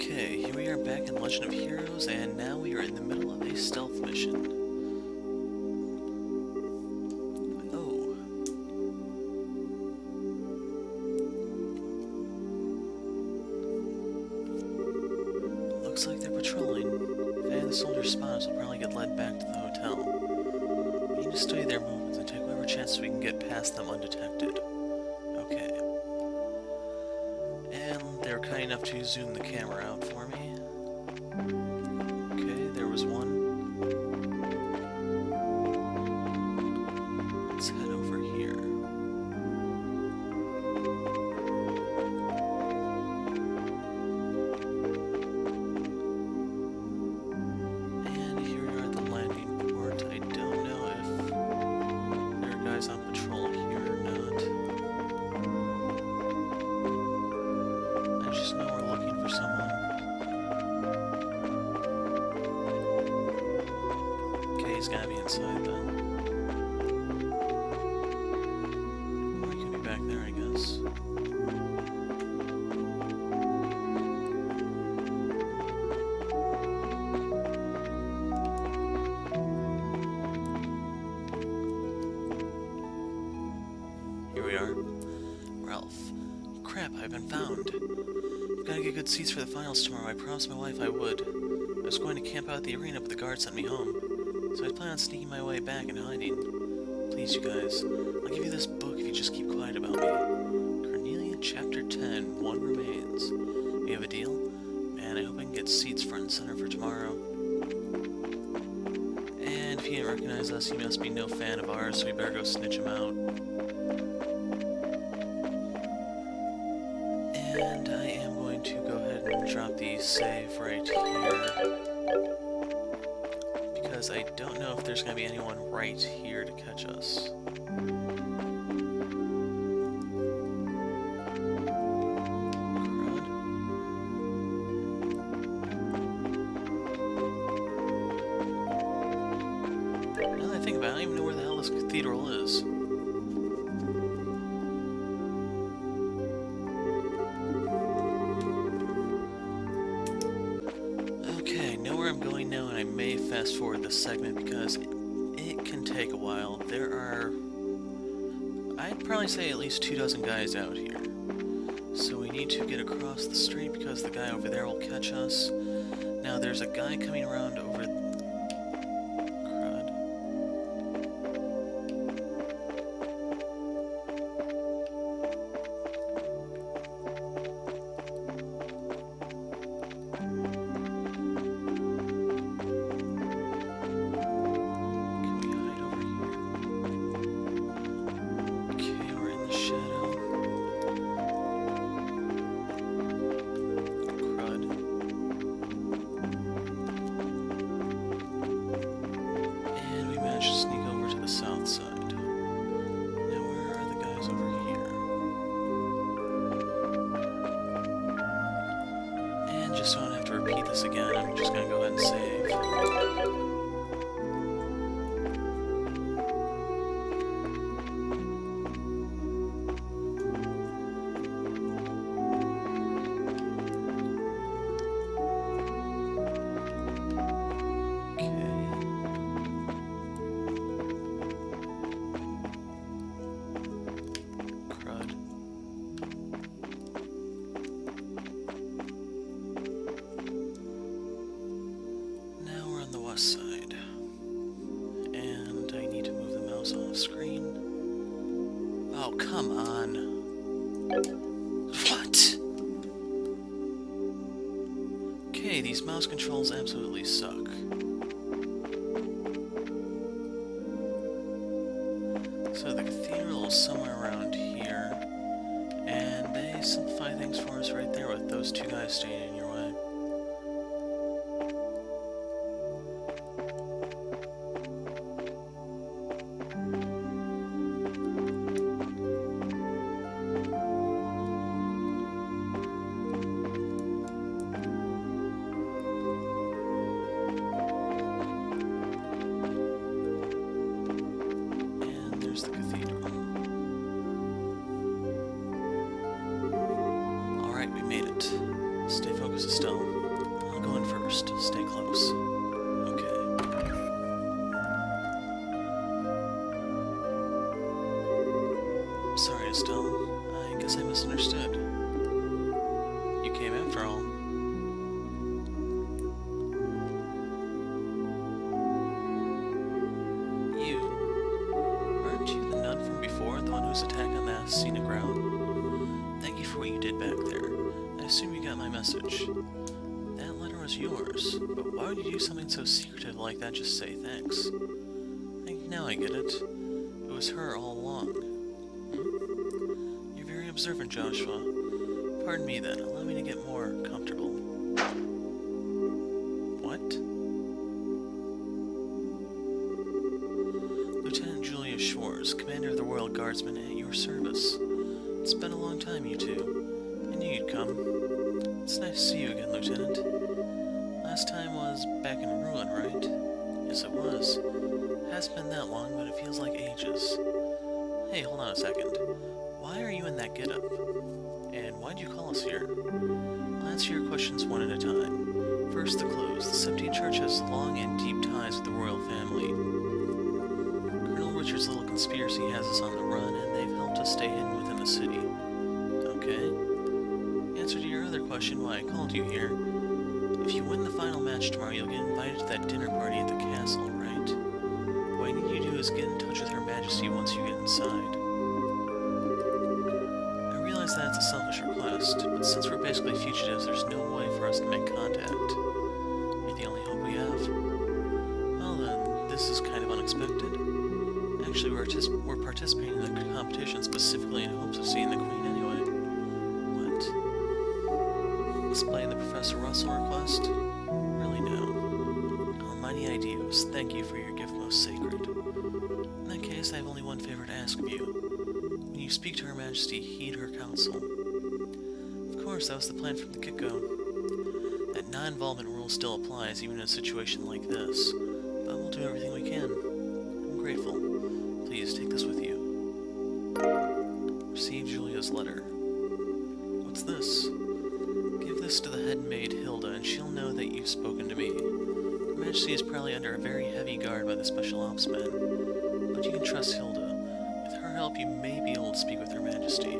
Okay, here we are back in Legend of Heroes, and now we are in the middle of a stealth mission. Oh. Looks like they're patrolling. If any of the soldiers spot us, we'll probably get led back to the hotel. We need to study their movements and take whatever chances we can get past them undetected. Okay. And they were kind enough to zoom the camera out for me. Okay, there was one. Let's head over here. And here we are at the landing port. I don't know if there are guys on patrol here or not. I just know we're looking for someone. Okay, he's gotta be inside then. Or he could be back there, I guess. Here we are. Ralph. Crap, I've been found. I've got to get good seats for the finals tomorrow. I promised my wife I would. I was going to camp out at the arena, but the guard sent me home. So I plan on sneaking my way back and hiding. Please, you guys, I'll give you this book if you just keep quiet about me. Cornelia, Chapter 10, One Remains. We have a deal? Man, I hope I can get seats front and center for tomorrow. And if he didn't recognize us, he must be no fan of ours, so we better go snitch him out. And I am going to go ahead and drop the save right here. Because I don't know if there's going to be anyone right here to catch us. Crud. Now that I think about it, I don't even know where the hell this cathedral is. I'm going now, and I may fast forward this segment because it can take a while. There are, I'd probably say, at least 24 guys out here. So we need to get across the street because the guy over there will catch us. Now there's a guy coming around over... Crud. Sneak over to the south side. Now where are the guys over here? And just so I don't have to repeat this again, I'm just gonna go ahead and save. Side, and I need to move the mouse off screen. Oh, come on. What? Okay, these mouse controls absolutely suck. So the cathedral is somewhere around here, and they simplify things for us right there with those two guys standing in your way. The cathedral. Alright, we made it. Stay focused. news, Estelle. I'll go in first. Stay close. Okay. Sorry, Estelle. I guess I misunderstood. You came after all. You. Aren't you the nun from before, the one who was attacked on that scenic route? Thank you for what you did back there. I assume you got my message. That letter was yours, but why would you do something so secretive like that, just say thanks? I think now I get it. It was her all along. You're very observant, Joshua. Pardon me then, allow me to get more comfortable. What? Lieutenant Julia Shores, Commander of the Royal Guardsmen, at your service. It's been a long time, you two. I knew you'd come. It's nice to see you again, Lieutenant. Last time was back in Ruin, right? Yes, it was. It hasn't been that long, but it feels like ages. Hey, hold on a second. Why are you in that getup? And why'd you call us here? I'll answer your questions one at a time. First, the clues. The Septine Church has long and deep ties with the royal family. Colonel Richard's little conspiracy has us on the run, and they've helped us stay hidden within the city. Okay. Answer to your other question, why I called you here. If you win the final match tomorrow, you'll get invited to that dinner party at the castle, right? What I need you to do is get in touch with Her Majesty once you get inside. I realize that it's a selfish request, but since we're basically fugitives, there's no way for us to make contact. You're the only hope we have. Well then, this is kind of unexpected. Actually, we're participating in the competition specifically in hopes of seeing the Queen anyway. What? Explain the Professor Russell request? Really no. Almighty Ideos, thank you for your gift most sacred. In that case, I have only one favor to ask of you. When you speak to Her Majesty, heed her counsel. Of course, that was the plan from the get-go. That non-involvement rule still applies even in a situation like this, but we'll do everything we can. I'm grateful. Please, take this with you. Receive Julia's letter. What's this? Give this to the head maid, Hilda, and she'll know that you've spoken to me. Her Majesty is probably under a very heavy guard by the Special Ops men, but you can trust Hilda. With her help, you may be able to speak with Her Majesty.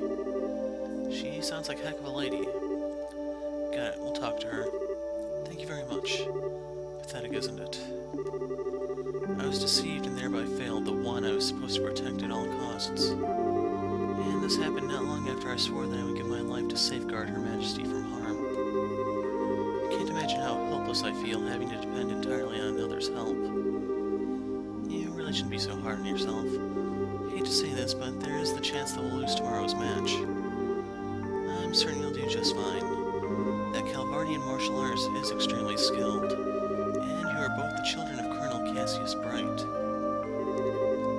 She sounds like a heck of a lady. Got it, we'll talk to her. Thank you very much. Pathetic, isn't it? I was deceived and thereby failed the one I was supposed to protect at all costs. And this happened not long after I swore that I would give my life to safeguard Her Majesty from harm. I can't imagine how helpless I feel having to depend entirely on another's help. You really shouldn't be so hard on yourself. I hate to say this, but there is the chance that we'll lose tomorrow's match. I'm certain you'll do just fine. That Calvardian martial arts is extremely skilled, and you are both the children of Colonel Cassius Bright.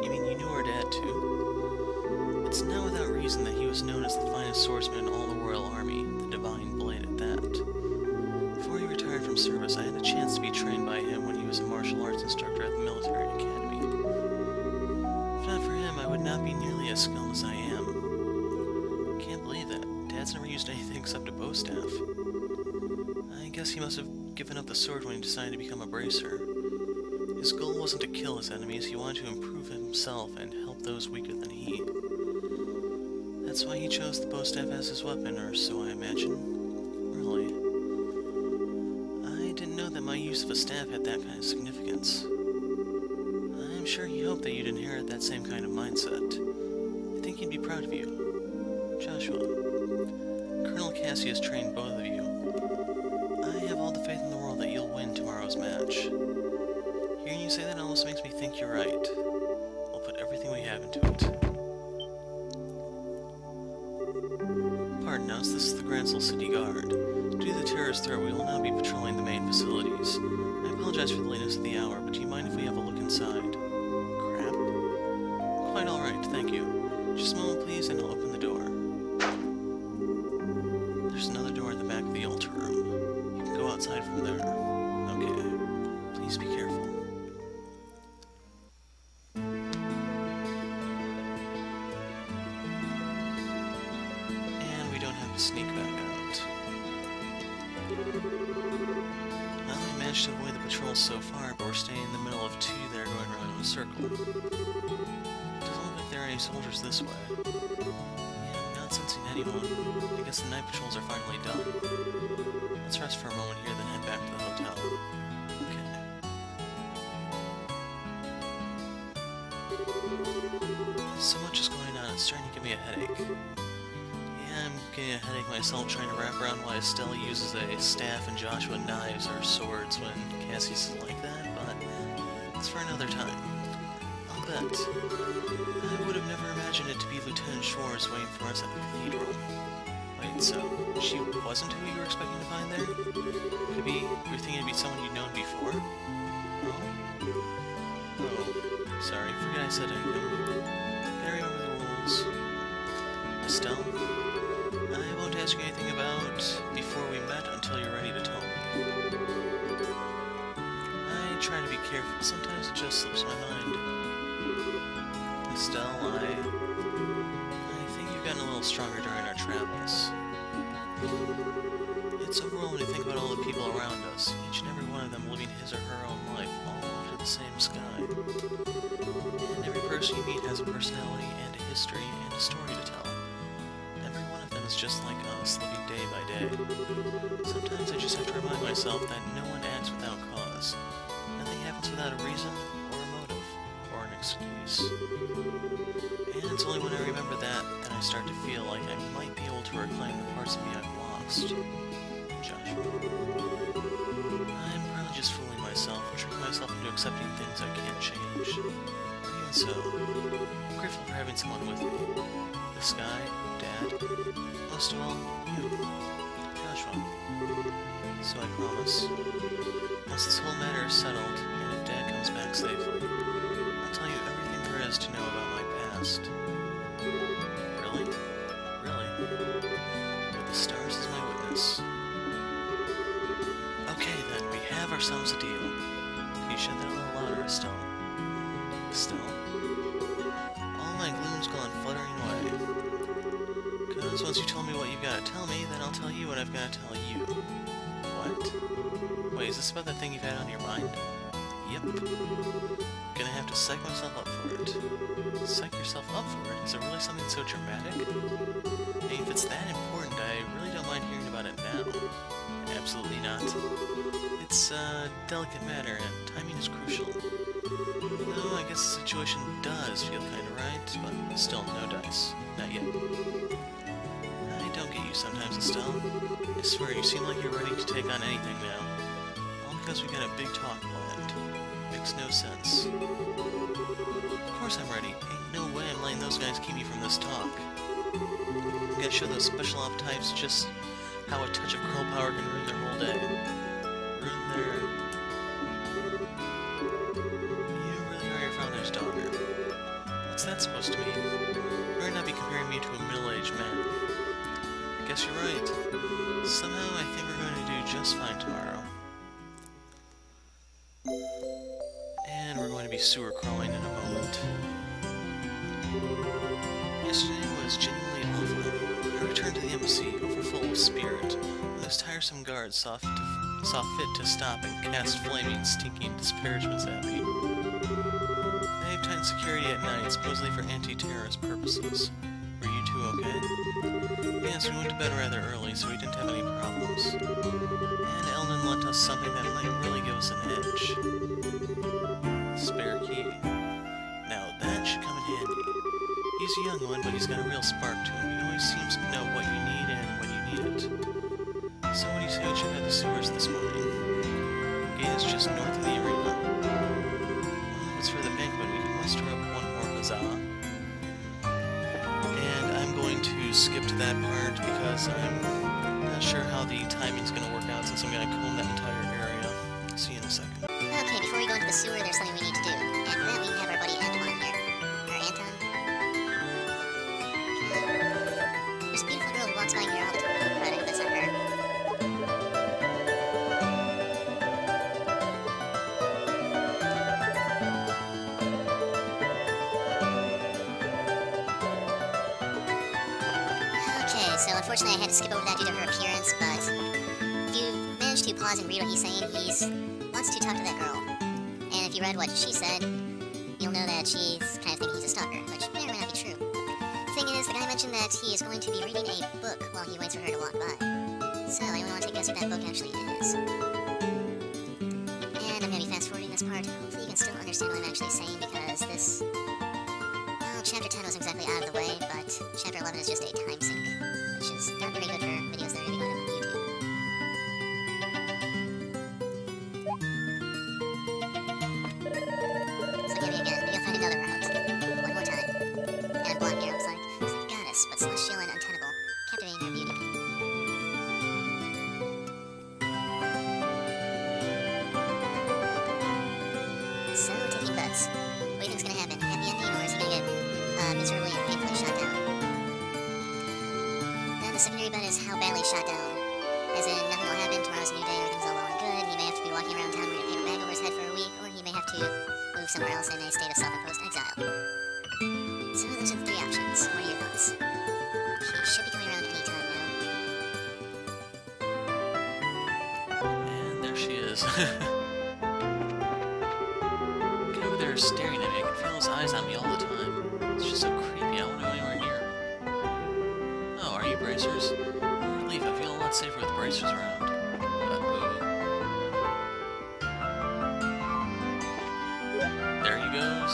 You mean you knew our dad too? It's not without reason that he was known as the finest swordsman in all the Royal Army, the Divine Blade at that. Before he retired from service, I had a chance to be trained by him when he was a martial arts instructor at the military academy. If not for him, I would not be nearly as skilled as I am. Can't believe that. Dad's never used anything except a bow staff. I guess he must have given up the sword when he decided to become a bracer. His goal wasn't to kill his enemies, he wanted to improve himself and help those weaker than he. That's why he chose the bow staff as his weapon, or so I imagine. Really. I didn't know that my use of a staff had that kind of significance. I'm sure he hoped that you'd inherit that same kind of mindset. I think he'd be proud of you. Joshua, Colonel Cassius trained both of you. I have all the faith in the world that you'll win tomorrow's match. Hearing you say that almost makes me think you're right. We'll put everything we have into it. Pardon us, this is the Gransel City Guard. Due to the terrorist threat, we will now be patrolling the main facilities. I apologize for the lateness of the hour, but do you mind if we have a look inside? Crap. Quite alright, thank you. Just a moment, please, and I'll open the door. There's another door at the back of the altar room. You can go outside from there. Okay. Please be careful. And we don't have to sneak back out. managed to avoid the patrols so far, but we're staying in the middle of two that are going around in a circle. Doesn't look like there are any soldiers this way. Yeah, I'm not sensing anyone. I guess the night patrols are finally done. Let's rest for a moment here, then head back to the hotel. Okay. So much is going on, it's starting to give me a headache. Yeah, I'm getting a headache myself trying to wrap around why Estelle uses a staff and Joshua knives or swords when Cassie's like that, but it's for another time. I'll bet. I would have never imagined it to be Lieutenant Schwartz waiting for us at the cathedral. Wait, so she wasn't who you were expecting to find there? Could be you're thinking it'd be someone you'd known before? Oh, sorry, forget I said anything. Gotta remember the rules. Estelle? I won't ask you anything about before we met until you're ready to tell me. I try to be careful, sometimes it just slips my mind. Estelle, I think you've gotten a little stronger during our travels. It's overwhelming to think about all the people around us, each and every one of them living his or her own life, all under the same sky. And every person you meet has a personality and a history and a story to tell. It's just like us, living day by day. Sometimes I just have to remind myself that no one acts without cause. Nothing happens without a reason, or a motive, or an excuse. And it's only when I remember that I start to feel like I might be able to reclaim the parts of me I've lost. Joshua. I'm probably just fooling myself, or tricking myself into accepting things I can't change. But even so, I'm grateful for having someone with me. The sky, Dad, most of all, you, Joshua. So I promise, once this whole matter is settled, and if Dad comes back safely, I'll tell you everything there is to know about my past. Really? Really? With the stars as my witness. Okay then, we have ourselves a deal. Can you shed that a little louder, Estelle? Estelle? All my gloom's gone fluttering away. Because once you told me what you've got to tell me, then I'll tell you what I've got to tell you. What? Wait, is this about that thing you've had on your mind? Yep. Gonna have to psych myself up for it. Psych yourself up for it? Is it really something so dramatic? Hey, if it's that important, I really don't mind hearing about it now. Absolutely not. It's a delicate matter, and timing is crucial. No, I guess the situation does feel kinda right, but still no dice. Not yet. I don't get you sometimes, Estelle. I swear, you seem like you're ready to take on anything now. All because we got a big talk planned. Makes no sense. Of course I'm ready. Ain't no way I'm letting those guys keep me from this talk. I'm gonna show those special op types just how a touch of curl power can ruin their whole day. Ruin their... You really are your father's daughter. What's that supposed to mean? You better not be comparing me to a middle-aged man. I guess you're right. Somehow I think we're going to do just fine tomorrow. And we're going to be sewer crawling in a moment. Yesterday was genuinely awful. I returned to the embassy, overfull of spirit, when those tiresome guards saw fit to stop and cast flaming, stinking disparagements at me. They've tightened security at night, supposedly for anti-terrorist purposes. Were you two okay? Yes, we went to bed rather early, so we didn't have any problems. And Elnan lent us something that might really give us an edge. Spare key. Now that should come in handy. He's a young one, but he's got a real spark to him. He always seems to know what you need and when you need it. So what do you say we check out the sewers this morning? Gate is just north of the arena. Well, if it's for the banquet, we can muster up one more huzzah. And I'm going to skip to that part because I'm not sure how the timing's going to work out since I'm going to comb that entire area. See you in a second. Okay, before we go into the sewer, there's something we need to do. And for that, we have our buddy Antoine here. Or Anton. There's a beautiful girl who walks by here all the time. But I hope that's not her. Okay, so unfortunately I had to skip over that due to her appearance, but if you manage to pause and read what he's saying, he's wants to talk to that girl. And if you read what she said, you'll know that she's kind of thinking he's a stalker, which may or may not be true. The thing is, the guy mentioned that he is going to be reading a book while he waits for her to walk by. So, anyone want to take a guess what that book actually is? And I'm going to be fast-forwarding this part. Hopefully you can still understand what I'm actually saying, because this... Well, Chapter 10 wasn't exactly out of the way, but Chapter 11 is just a time sink, which is not very good for videos that are going to be going up on YouTube. So give me again, maybe I'll find another route. One more time. And a blonde hair looks like goddess, but celestial and untenable, captivating her beauty. So, taking bets. What do you think's gonna happen? Happy ending, or is he gonna get miserably and painfully shot down? Then the secondary bet is how badly shot down. As in, nothing will happen, tomorrow's a new day, everything's all well and good, he may have to be walking around town wearing a paper bag over his head for a week, or he may have to move somewhere else in a state of self-imposed exile. So those are the three options. What are your thoughts? She should be coming around any time now. And there she is. Guy over there is staring at me. I can feel his eyes on me all the time. It's just so creepy. I don't want to go anywhere near. Oh, are you bracers? Relief. I feel a lot safer with bracers around. There he goes.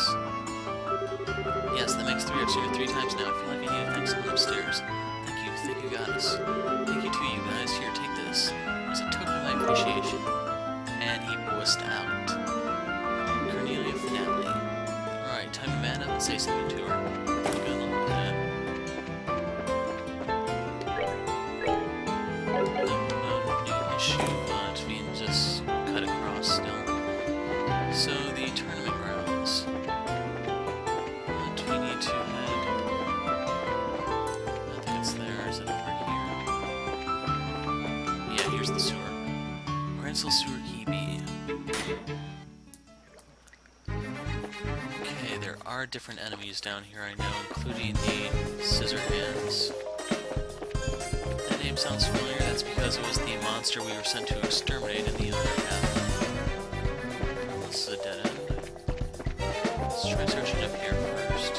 Yes, that makes 3 here 3 times now. I feel like I need to thank someone upstairs. Thank you, goddess. Thank you to you guys. Here, take this. As a token of my appreciation. And he wussed out. Cornelia finale. Alright, time to man up and say something to her. Good luck, man. No new issue, but we can just cut across still. So, the tournament grounds. And we need to head... I think it's there. Is it over here? Yeah, here's the sewer. Grancel Sewer Key B. Okay, there are different enemies down here, I know, including the Scissor Hands. That name sounds familiar. That's because it was the monster we were sent to exterminate in the other half. This is a dead end. Let's try searching up here first.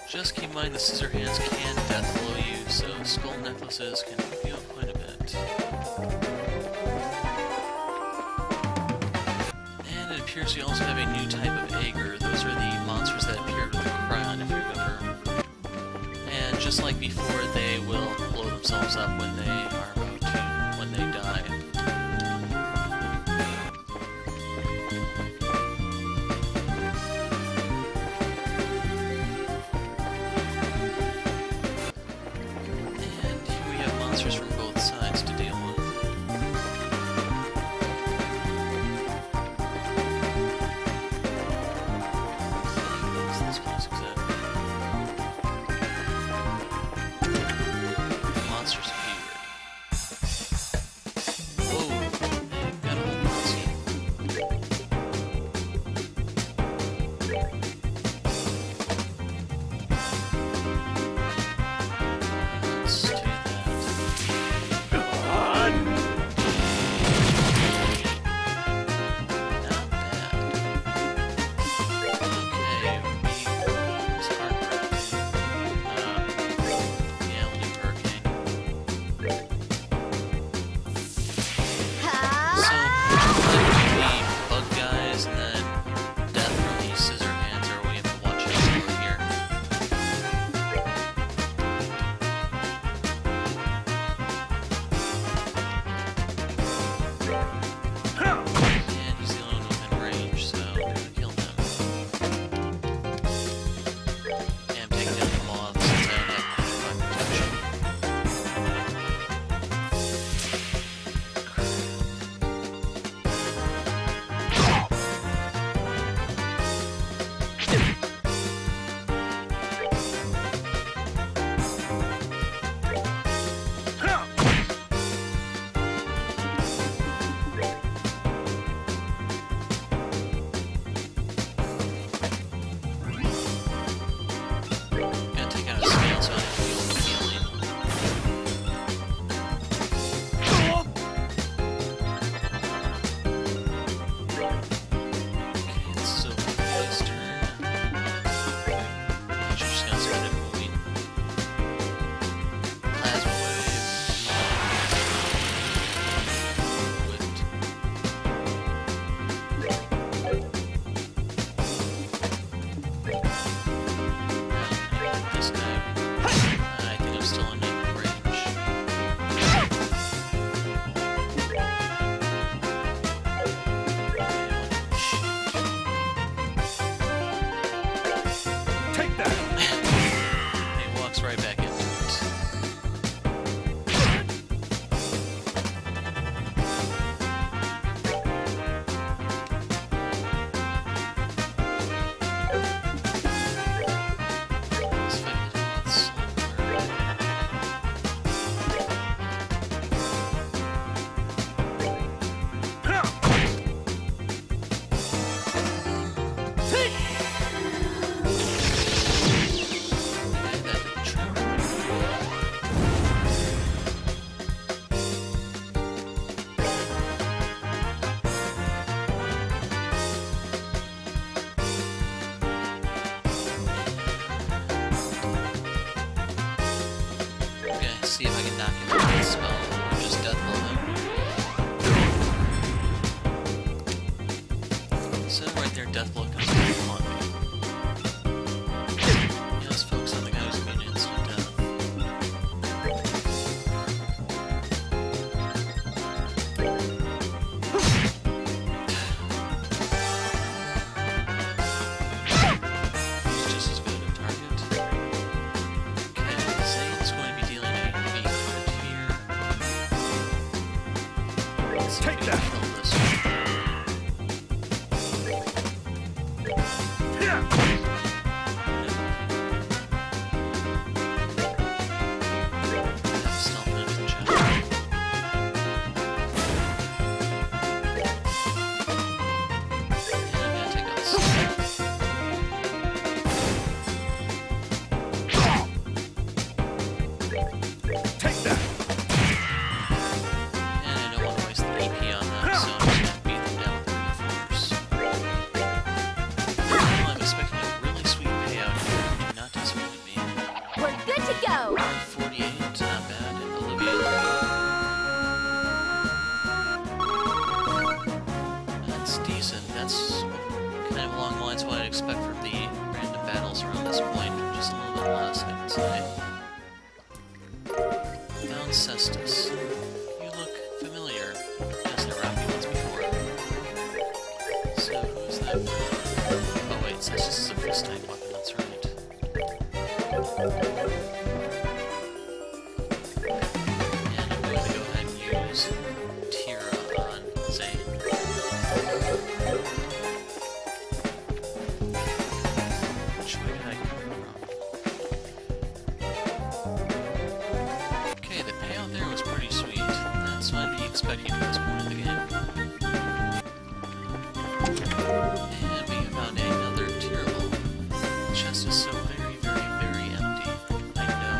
Just keep in mind the Scissor Hands can death blow you, so skull necklaces can help you out quite a bit. And it appears we also have a new type of Aegir. Those are the monsters that appeared with the Cryon, if you remember. And just like before, they will blow themselves up when they are about to, when they die. And here we have monsters from both sides to deal with. Monsters appeared. Whoa, they've got a whole posse. Let's do that. see if I can knock him out with a spell, or just death blow him. So right there, death blow comes in on me. Yeah, let's focus on the guy who's immune to instant death. He's just as good a target. Okay, Zane's going to be dealing a big hit here. Let's see if we can kill this one. Stealth management check. And I'm gonna take out this. And I don't want to waste the AP on that, so I'm just gonna beat them down with force. Well, I'm expecting a really sweet payout here. Do not disappoint me. We're good to go. 48, not bad. Olivia. That's decent. That's kind of along the lines of what I'd expect from the random battles around this point. Just a little bit less, I can say. Found Cestus. You look familiar. Yes, I robbed you once before. So, who's that? Oh wait, Cestus is a fist type weapon, that's right. And I'm going to go ahead and use Tira on Zane. Which way did I come from? Okay, the payout there was pretty sweet. That's what I'd be expecting at this point in the game. And we found another Tyrrell. The chest is so very, very, very empty. I know.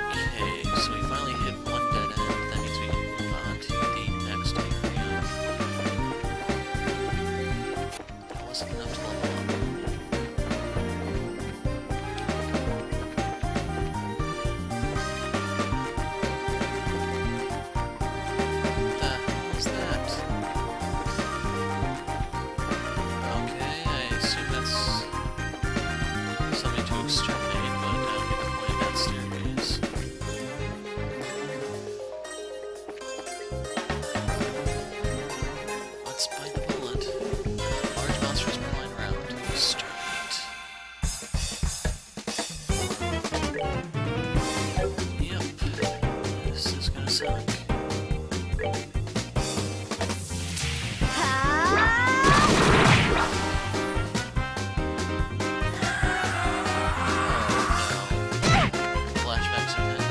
Okay, so we finally hit one dead end. That means we can move on to the next area. That wasn't enough to level up. What the hell is that? Okay, I assume that's something to exterminate, but I don't get the point of that staircase. Let's bite the bullet. Large monsters prowling around. Exterminate. Yep. This is gonna suck. Flashbacks are kind of...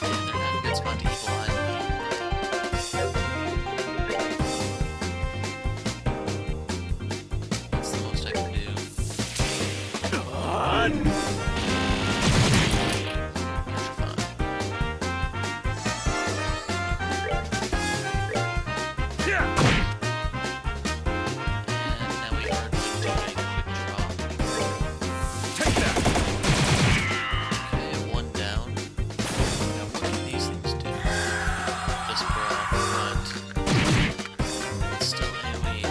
And they're not a good spot to evil eye me. That's the most I can do. Petrify. And now we are going to do a quick draw. Okay, one down. Now what can these things do? Just brawl, but it's still AoE.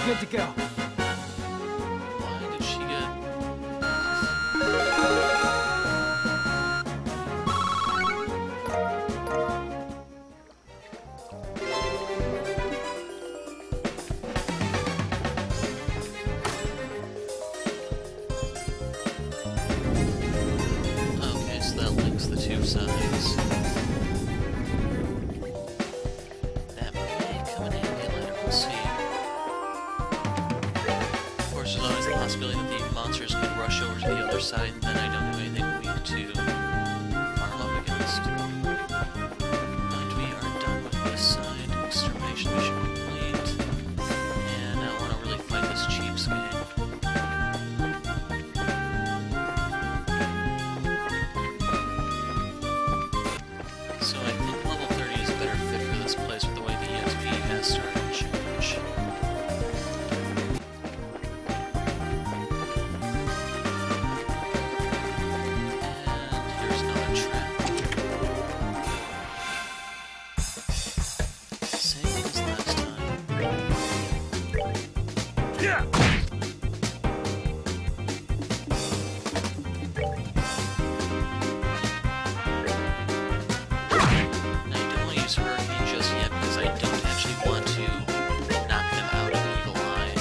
good to go. Why did she get... Okay, so that links the two sides. That may come in handy later, we'll see. Of course, there's always the possibility that the monsters could rush over to the other side, and then I don't have anything weak to farm up against. But we are done with this side. Extermination mission complete. And I don't want to really fight this cheapskate. So I think level 30 is a better fit for this place with the way the EXP has started to change. And here's another trap. Same as last time. Yeah! And I don't want to use Hurricane just yet because I don't actually want to knock them out of Evil Eye.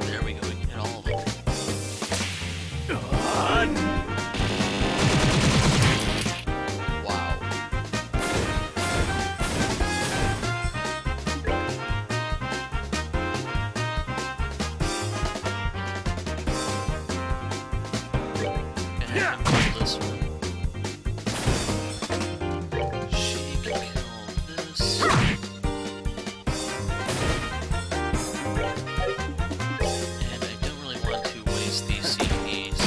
There we go, we can hit all of them. Wow. And I can kill this one. She can kill this. And I don't really want to waste these CPs.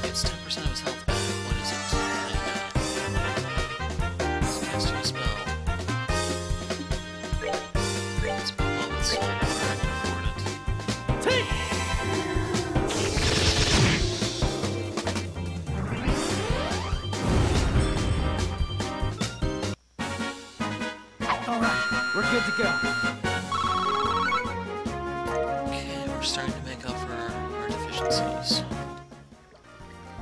It's 10% of his health back. What is it? Let's cast a spell. Let's pull up with Sun or I can afford it. Take! Alright, we're good to go. Okay, we're starting to make up for our deficiencies.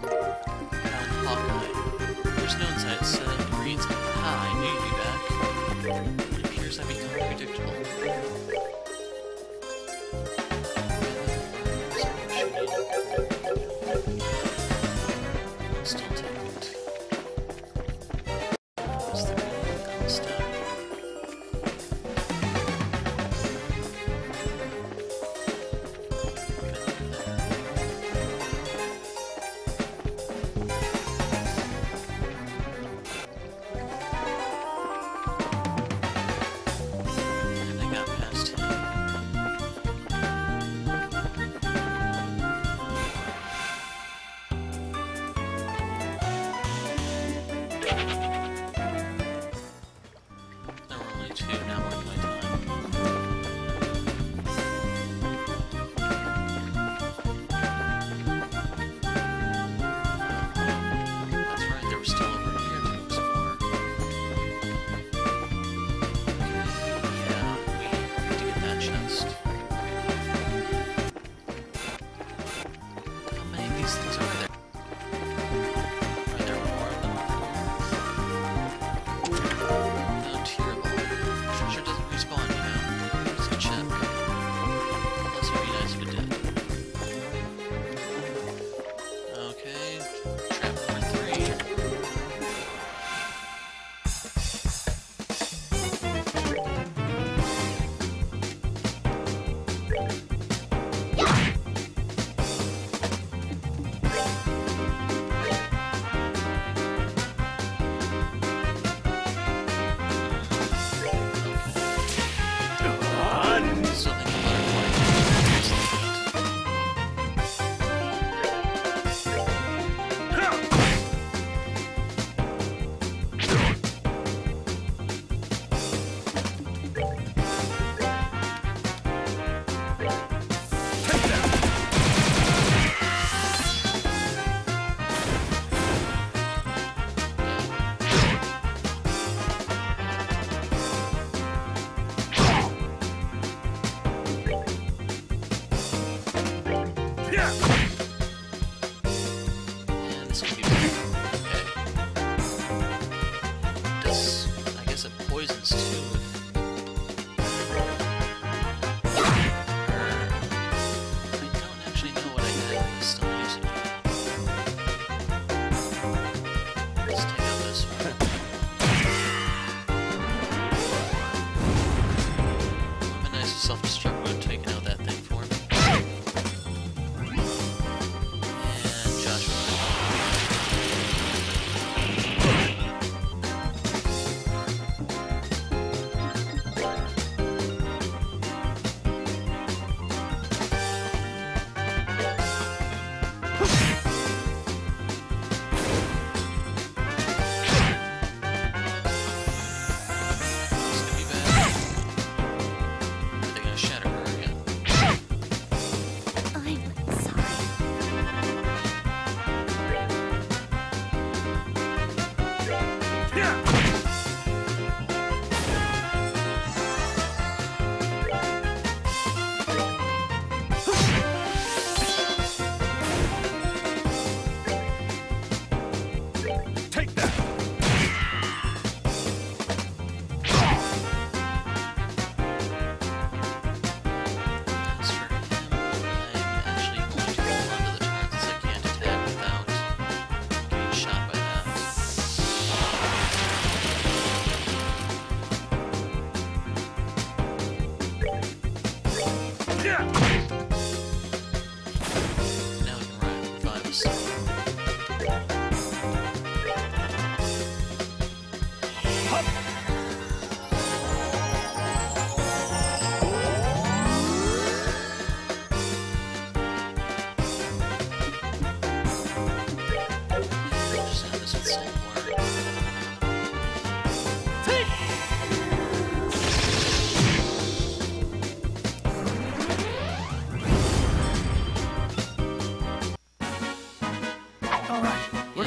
Found Hawkeye. There's no inside it said it reads, "Hi, I knew you'd be back." It appears I've become predictable. Still take it. What's the constant?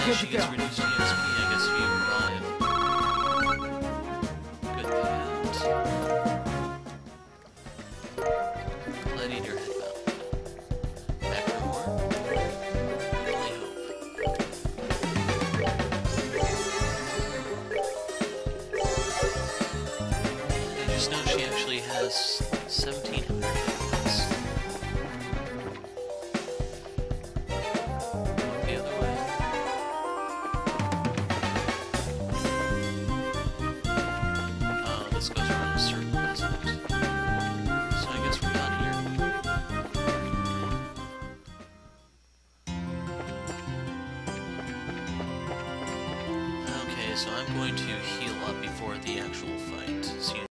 good she to gets go. reduced EXP, I guess, if you revive. Good that. Let eat your head out. Back for more? Only hope. I just know she actually has 1,700 hit points. The other way. Oh, this goes around a circle, doesn't it? So I guess we're done here. Okay, so I'm going to heal up before the actual fight. See you